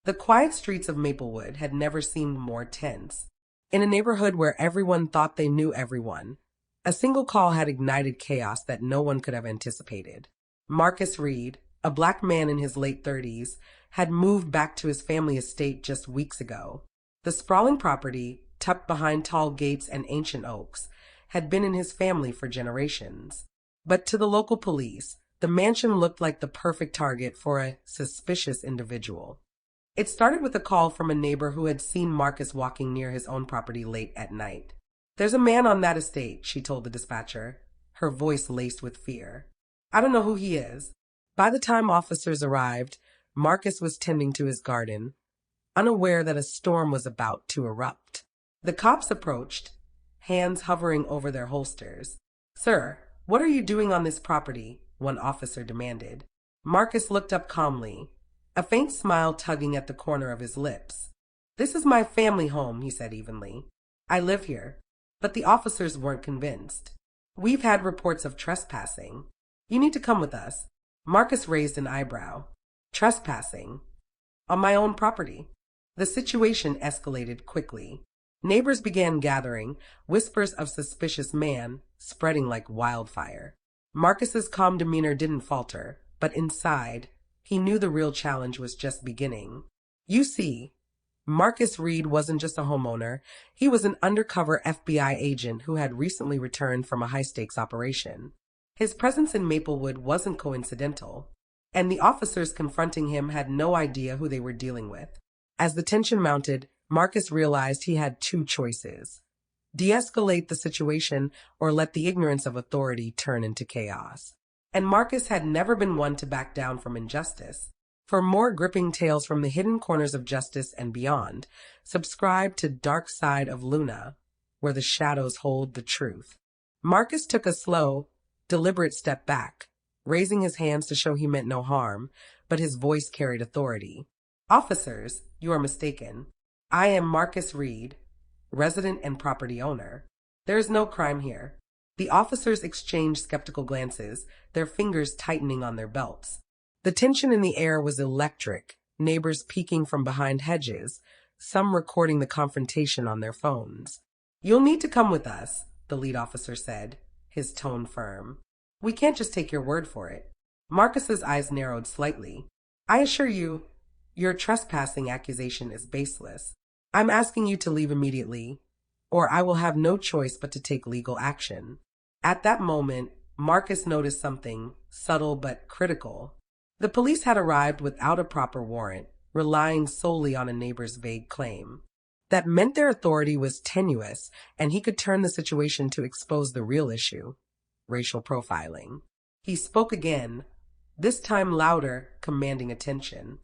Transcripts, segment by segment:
The quiet streets of Maplewood had never seemed more tense. In a neighborhood where everyone thought they knew everyone, a single call had ignited chaos that no one could have anticipated. Marcus Reed, a black man in his late 30s, had moved back to his family estate just weeks ago. The sprawling property, tucked behind tall gates and ancient oaks, had been in his family for generations. But to the local police, the mansion looked like the perfect target for a suspicious individual. It started with a call from a neighbor who had seen Marcus walking near his own property late at night. "There's a man on that estate," she told the dispatcher, her voice laced with fear. "I don't know who he is." By the time officers arrived, Marcus was tending to his garden, unaware that a storm was about to erupt. The cops approached, hands hovering over their holsters. "Sir, what are you doing on this property?" one officer demanded. Marcus looked up calmly, a faint smile tugging at the corner of his lips. "This is my family home," he said evenly. "I live here." But the officers weren't convinced. "We've had reports of trespassing. You need to come with us." Marcus raised an eyebrow. "Trespassing? On my own property?" The situation escalated quickly. Neighbors began gathering, whispers of suspicious man spreading like wildfire. Marcus's calm demeanor didn't falter, but inside, he knew the real challenge was just beginning. You see, Marcus Reed wasn't just a homeowner, he was an undercover FBI agent who had recently returned from a high-stakes operation. His presence in Maplewood wasn't coincidental, and the officers confronting him had no idea who they were dealing with. As the tension mounted, Marcus realized he had two choices: de-escalate the situation or let the ignorance of authority turn into chaos. And Marcus had never been one to back down from injustice. For more gripping tales from the hidden corners of justice and beyond, subscribe to Dark Side of Luna, where the shadows hold the truth. Marcus took a slow, deliberate step back, raising his hands to show he meant no harm, but his voice carried authority. "Officers, you are mistaken. I am Marcus Reed, resident and property owner. There is no crime here." The officers exchanged skeptical glances, their fingers tightening on their belts. The tension in the air was electric, neighbors peeking from behind hedges, some recording the confrontation on their phones. "You'll need to come with us," the lead officer said, his tone firm. "We can't just take your word for it." Marcus's eyes narrowed slightly. "I assure you, your trespassing accusation is baseless. I'm asking you to leave immediately, or I will have no choice but to take legal action." At that moment, Marcus noticed something subtle but critical. The police had arrived without a proper warrant, relying solely on a neighbor's vague claim. That meant their authority was tenuous, and he could turn the situation to expose the real issue: racial profiling. He spoke again, this time louder, commanding attention.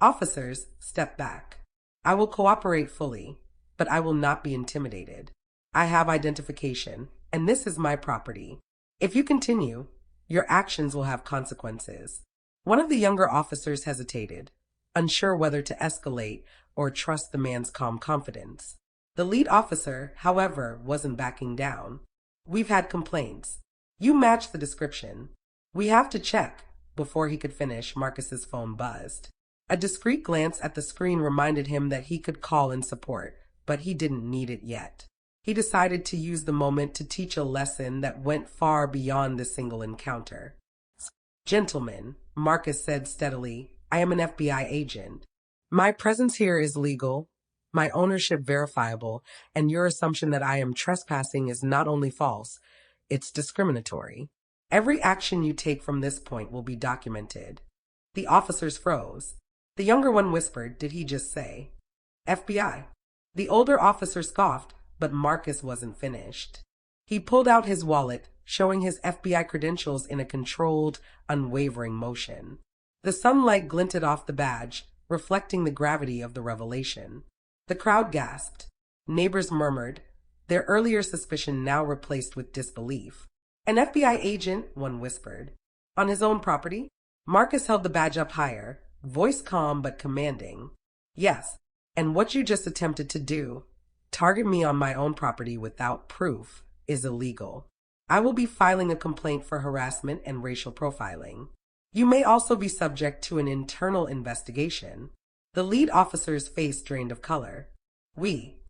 "Officers, step back. I will cooperate fully, but I will not be intimidated. I have identification, and this is my property. If you continue, your actions will have consequences." One of the younger officers hesitated, unsure whether to escalate or trust the man's calm confidence. The lead officer, however, wasn't backing down. "We've had complaints. You match the description. We have to check." Before he could finish, Marcus's phone buzzed. A discreet glance at the screen reminded him that he could call in support, but he didn't need it yet. He decided to use the moment to teach a lesson that went far beyond this single encounter. "Gentlemen," Marcus said steadily, "I am an FBI agent. My presence here is legal, my ownership verifiable, and your assumption that I am trespassing is not only false, it's discriminatory. Every action you take from this point will be documented." The officers froze. The younger one whispered, "Did he just say FBI?" The older officer scoffed, but Marcus wasn't finished. He pulled out his wallet, showing his FBI credentials in a controlled, unwavering motion. The sunlight glinted off the badge, reflecting the gravity of the revelation. The crowd gasped. Neighbors murmured, their earlier suspicion now replaced with disbelief. "An FBI agent," one whispered. "On his own property?" Marcus held the badge up higher, voice calm but commanding. "Yes, and what you just attempted to do, target me on my own property without proof, is illegal. I will be filing a complaint for harassment and racial profiling. You may also be subject to an internal investigation." The lead officer's face drained of color. We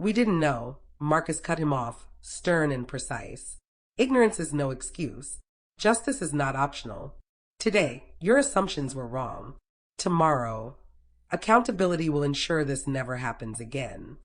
didn't know. Marcus cut him off, stern and precise. Ignorance is no excuse. Justice is not optional. Today, your assumptions were wrong. Tomorrow, accountability will ensure this never happens again.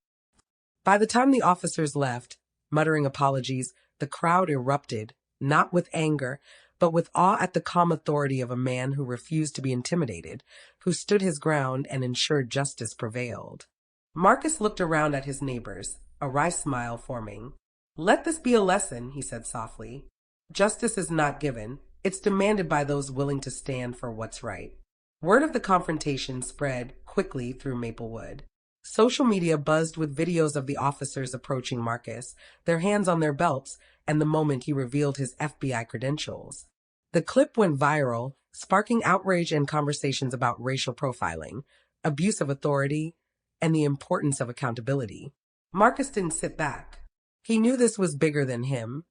By the time the officers left, muttering apologies, the crowd erupted, not with anger, but with awe at the calm authority of a man who refused to be intimidated, who stood his ground and ensured justice prevailed. Marcus looked around at his neighbors, a wry smile forming. "Let this be a lesson," he said softly. "Justice is not given. It's demanded by those willing to stand for what's right." Word of the confrontation spread quickly through Maplewood. Social media buzzed with videos of the officers approaching Marcus, their hands on their belts, and the moment he revealed his FBI credentials. The clip went viral, sparking outrage and conversations about racial profiling, abuse of authority, and the importance of accountability. Marcus didn't sit back. He knew this was bigger than him.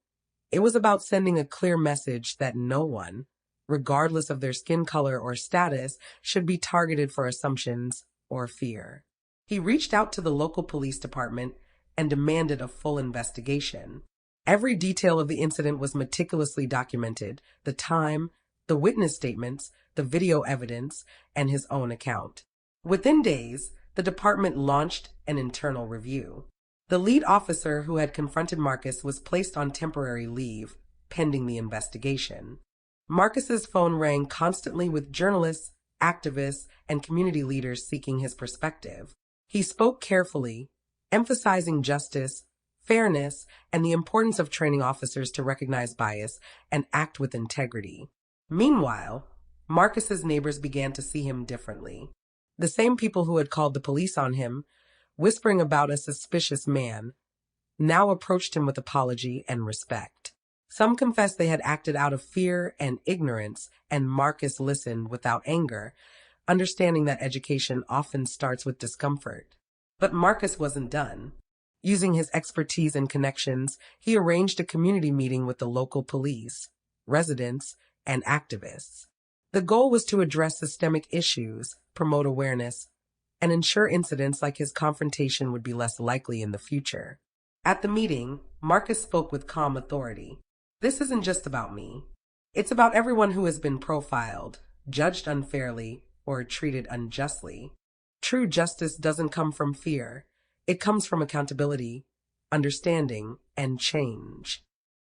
It was about sending a clear message that no one, regardless of their skin color or status, should be targeted for assumptions or fear. He reached out to the local police department and demanded a full investigation. Every detail of the incident was meticulously documented: the time, the witness statements, the video evidence, and his own account. Within days, the department launched an internal review. The lead officer who had confronted Marcus was placed on temporary leave, pending the investigation. Marcus's phone rang constantly with journalists, activists, and community leaders seeking his perspective. He spoke carefully, emphasizing justice, fairness, and the importance of training officers to recognize bias and act with integrity. Meanwhile, Marcus's neighbors began to see him differently. The same people who had called the police on him, whispering about a suspicious man, now approached him with apology and respect. Some confessed they had acted out of fear and ignorance, and Marcus listened without anger, understanding that education often starts with discomfort. But Marcus wasn't done. Using his expertise and connections, he arranged a community meeting with the local police, residents, and activists. The goal was to address systemic issues, promote awareness, and ensure incidents like his confrontation would be less likely in the future. At the meeting, Marcus spoke with calm authority. "This isn't just about me. It's about everyone who has been profiled, judged unfairly, or treated unjustly. True justice doesn't come from fear. It comes from accountability, understanding, and change."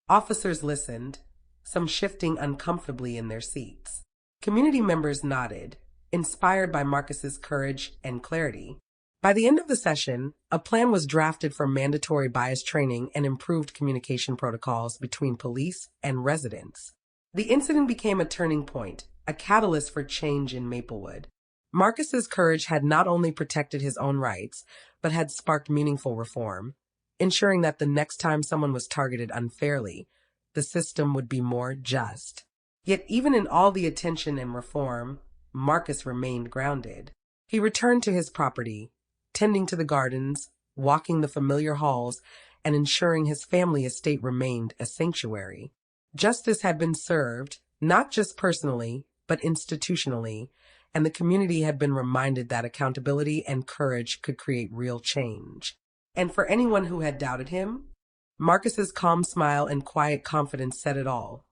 Officers listened, some shifting uncomfortably in their seats. Community members nodded, inspired by Marcus's courage and clarity. By the end of the session, a plan was drafted for mandatory bias training and improved communication protocols between police and residents. The incident became a turning point, a catalyst for change in Maplewood. Marcus's courage had not only protected his own rights, but had sparked meaningful reform, ensuring that the next time someone was targeted unfairly, the system would be more just. Yet even in all the attention and reform, Marcus remained grounded. He returned to his property, tending to the gardens, walking the familiar halls, and ensuring his family estate remained a sanctuary. Justice had been served, not just personally, but institutionally, and the community had been reminded that accountability and courage could create real change. And for anyone who had doubted him, Marcus's calm smile and quiet confidence said it all.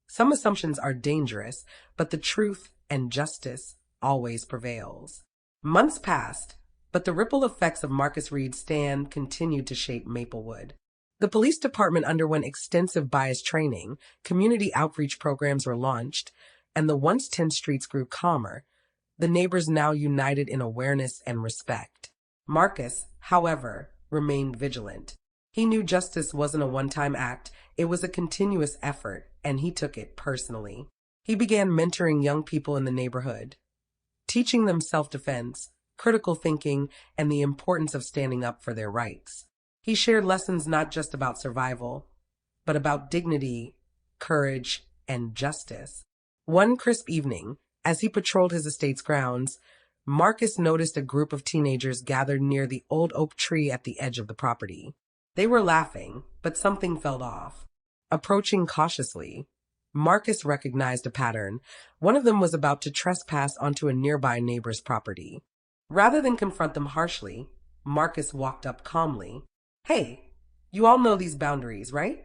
Some assumptions are dangerous, but the truth and justice always prevails. Months passed, but the ripple effects of Marcus Reed's stand continued to shape Maplewood. The police department underwent extensive bias training, community outreach programs were launched, and the once tense streets grew calmer, the neighbors now united in awareness and respect. Marcus, however, remained vigilant. He knew justice wasn't a one-time act, it was a continuous effort, and he took it personally. He began mentoring young people in the neighborhood, teaching them self-defense, critical thinking, and the importance of standing up for their rights. He shared lessons not just about survival, but about dignity, courage, and justice. One crisp evening, as he patrolled his estate's grounds, Marcus noticed a group of teenagers gathered near the old oak tree at the edge of the property. They were laughing, but something felt off. Approaching cautiously, Marcus recognized a pattern. One of them was about to trespass onto a nearby neighbor's property. Rather than confront them harshly, Marcus walked up calmly. Hey, you all know these boundaries, right?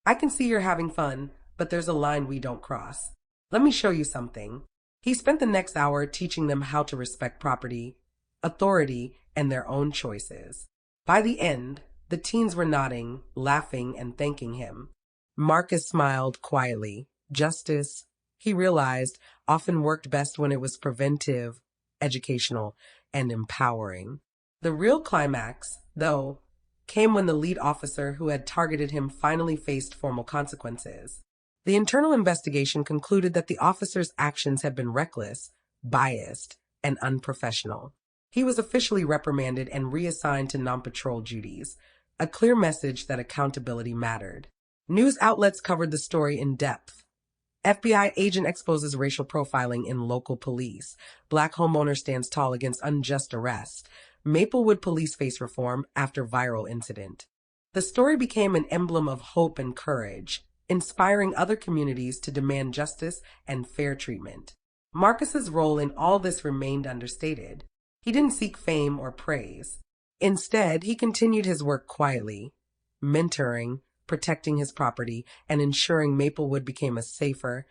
I can see you're having fun, but there's a line we don't cross. Let me show you something. He spent the next hour teaching them how to respect property, authority, and their own choices. By the end, the teens were nodding, laughing, and thanking him. Marcus smiled quietly. Justice, he realized, often worked best when it was preventive, educational, and empowering. The real climax, though, came when the lead officer who had targeted him finally faced formal consequences. The internal investigation concluded that the officer's actions had been reckless, biased, and unprofessional. He was officially reprimanded and reassigned to non-patrol duties, a clear message that accountability mattered. News outlets covered the story in depth. FBI agent exposes racial profiling in local police. Black homeowner stands tall against unjust arrest. Maplewood police face reform after viral incident. The story became an emblem of hope and courage, inspiring other communities to demand justice and fair treatment. Marcus's role in all this remained understated. He didn't seek fame or praise. Instead, he continued his work quietly, mentoring, protecting his property, and ensuring Maplewood became a safer,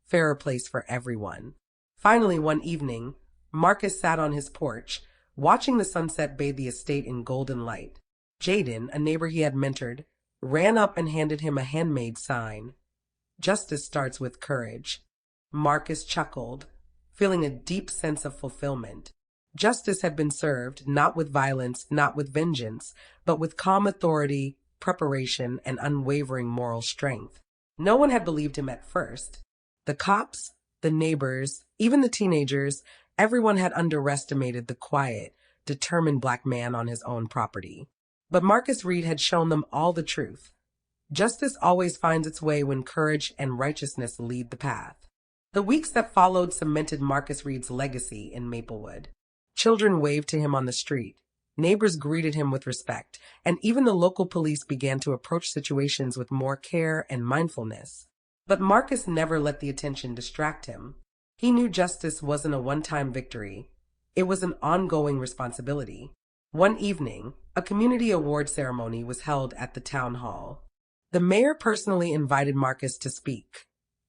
fairer place for everyone. Finally, one evening, Marcus sat on his porch, watching the sunset bathe the estate in golden light. Jaden, a neighbor he had mentored, ran up and handed him a handmade sign. Justice starts with courage. Marcus chuckled, feeling a deep sense of fulfillment. Justice had been served, not with violence, not with vengeance, but with calm authority, preparation, and unwavering moral strength. No one had believed him at first. The cops, the neighbors, even the teenagers, everyone had underestimated the quiet, determined black man on his own property. But Marcus Reed had shown them all the truth. Justice always finds its way when courage and righteousness lead the path. The weeks that followed cemented Marcus Reed's legacy in Maplewood. Children waved to him on the street. Neighbors greeted him with respect, and even the local police began to approach situations with more care and mindfulness. But Marcus never let the attention distract him. He knew justice wasn't a one-time victory. It was an ongoing responsibility. One evening, a community award ceremony was held at the town hall. The mayor personally invited Marcus to speak,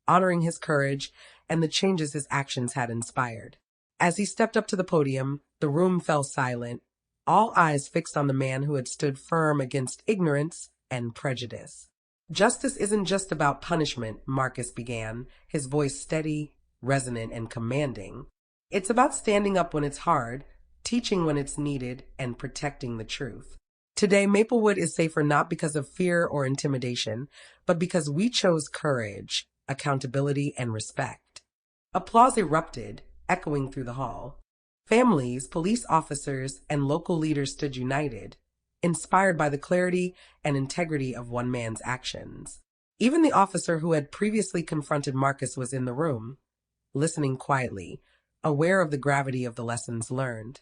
honoring his courage and the changes his actions had inspired. As he stepped up to the podium, the room fell silent, all eyes fixed on the man who had stood firm against ignorance and prejudice. Justice isn't just about punishment, Marcus began, his voice steady, resonant, and commanding. It's about standing up when it's hard, teaching when it's needed, and protecting the truth. Today, Maplewood is safer not because of fear or intimidation, but because we chose courage, accountability, and respect. Applause erupted, echoing through the hall. Families, police officers, and local leaders stood united, inspired by the clarity and integrity of one man's actions. Even the officer who had previously confronted Marcus was in the room, listening quietly, aware of the gravity of the lessons learned.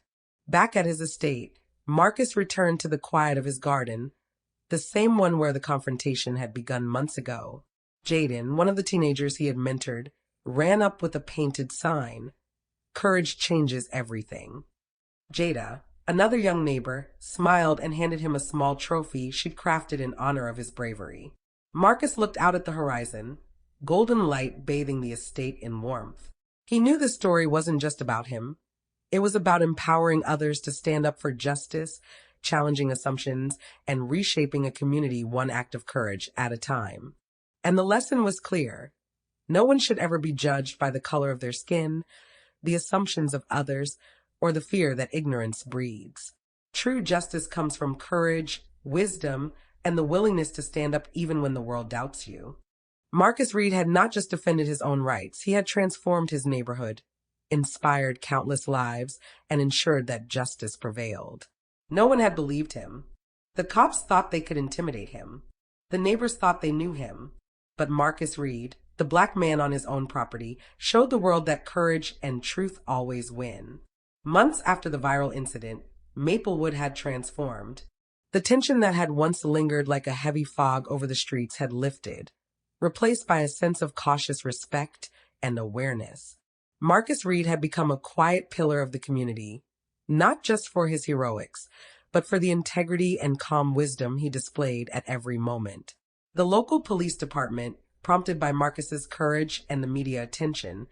Back at his estate, Marcus returned to the quiet of his garden, the same one where the confrontation had begun months ago. Jaden, one of the teenagers he had mentored, ran up with a painted sign. Courage changes everything. Jada, another young neighbor, smiled and handed him a small trophy she'd crafted in honor of his bravery. Marcus looked out at the horizon, golden light bathing the estate in warmth. He knew the story wasn't just about him. It was about empowering others to stand up for justice, challenging assumptions, and reshaping a community one act of courage at a time. And the lesson was clear. No one should ever be judged by the color of their skin, the assumptions of others, or the fear that ignorance breeds. True justice comes from courage, wisdom, and the willingness to stand up even when the world doubts you. Marcus Reed had not just defended his own rights, he had transformed his neighborhood, inspired countless lives, and ensured that justice prevailed. No one had believed him. The cops thought they could intimidate him. The neighbors thought they knew him. But Marcus Reed, the black man on his own property, showed the world that courage and truth always win. Months after the viral incident, Maplewood had transformed. The tension that had once lingered like a heavy fog over the streets had lifted, replaced by a sense of cautious respect and awareness. Marcus Reed had become a quiet pillar of the community, not just for his heroics, but for the integrity and calm wisdom he displayed at every moment. The local police department, prompted by Marcus's courage and the media attention,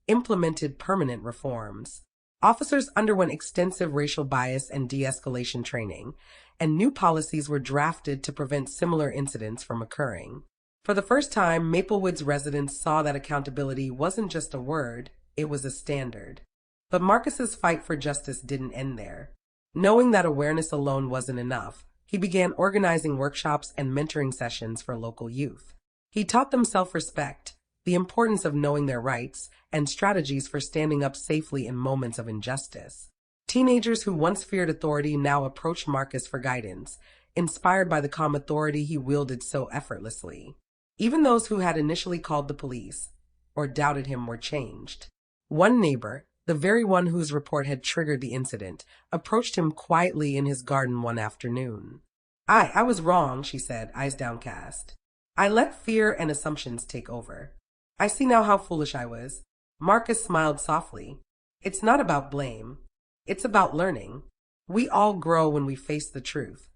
implemented permanent reforms. Officers underwent extensive racial bias and de-escalation training, and new policies were drafted to prevent similar incidents from occurring. For the first time, Maplewood's residents saw that accountability wasn't just a word, it was a standard. But Marcus's fight for justice didn't end there. Knowing that awareness alone wasn't enough, he began organizing workshops and mentoring sessions for local youth. He taught them self-respect, the importance of knowing their rights, and strategies for standing up safely in moments of injustice. Teenagers who once feared authority now approached Marcus for guidance, inspired by the calm authority he wielded so effortlessly. Even those who had initially called the police or doubted him were changed. One neighbor, the very one whose report had triggered the incident, approached him quietly in his garden one afternoon. I was wrong, she said, eyes downcast. I let fear and assumptions take over. I see now how foolish I was. Marcus smiled softly. It's not about blame. It's about learning. We all grow when we face the truth.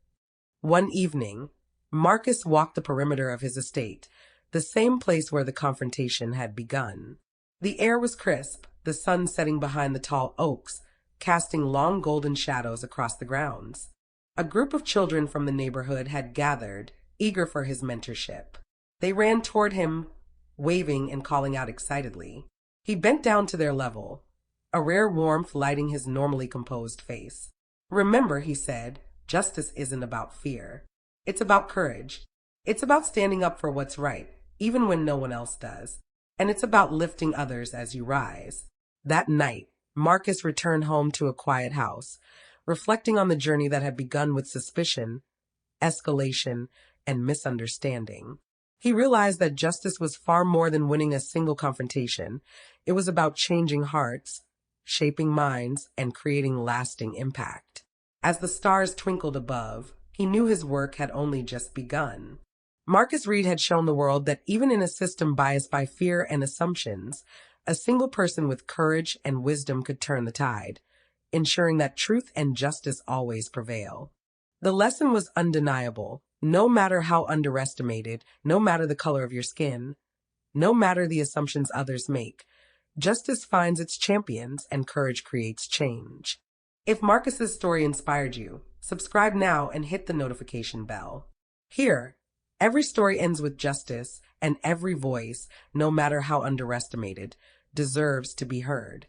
One evening, Marcus walked the perimeter of his estate, the same place where the confrontation had begun. The air was crisp, the sun setting behind the tall oaks, casting long golden shadows across the grounds. A group of children from the neighborhood had gathered, eager for his mentorship. They ran toward him, waving and calling out excitedly. He bent down to their level, a rare warmth lighting his normally composed face. Remember, he said, justice isn't about fear. It's about courage. It's about standing up for what's right, even when no one else does. And it's about lifting others as you rise. That night, Marcus returned home to a quiet house, reflecting on the journey that had begun with suspicion, escalation, and misunderstanding. He realized that justice was far more than winning a single confrontation. It was about changing hearts, shaping minds, and creating lasting impact. As the stars twinkled above, he knew his work had only just begun. Marcus Reed had shown the world that even in a system biased by fear and assumptions, a single person with courage and wisdom could turn the tide, ensuring that truth and justice always prevail. The lesson was undeniable. No matter how underestimated, no matter the color of your skin, no matter the assumptions others make, justice finds its champions and courage creates change. If Marcus's story inspired you, subscribe now and hit the notification bell. Here, every story ends with justice, and every voice, no matter how underestimated, deserves to be heard.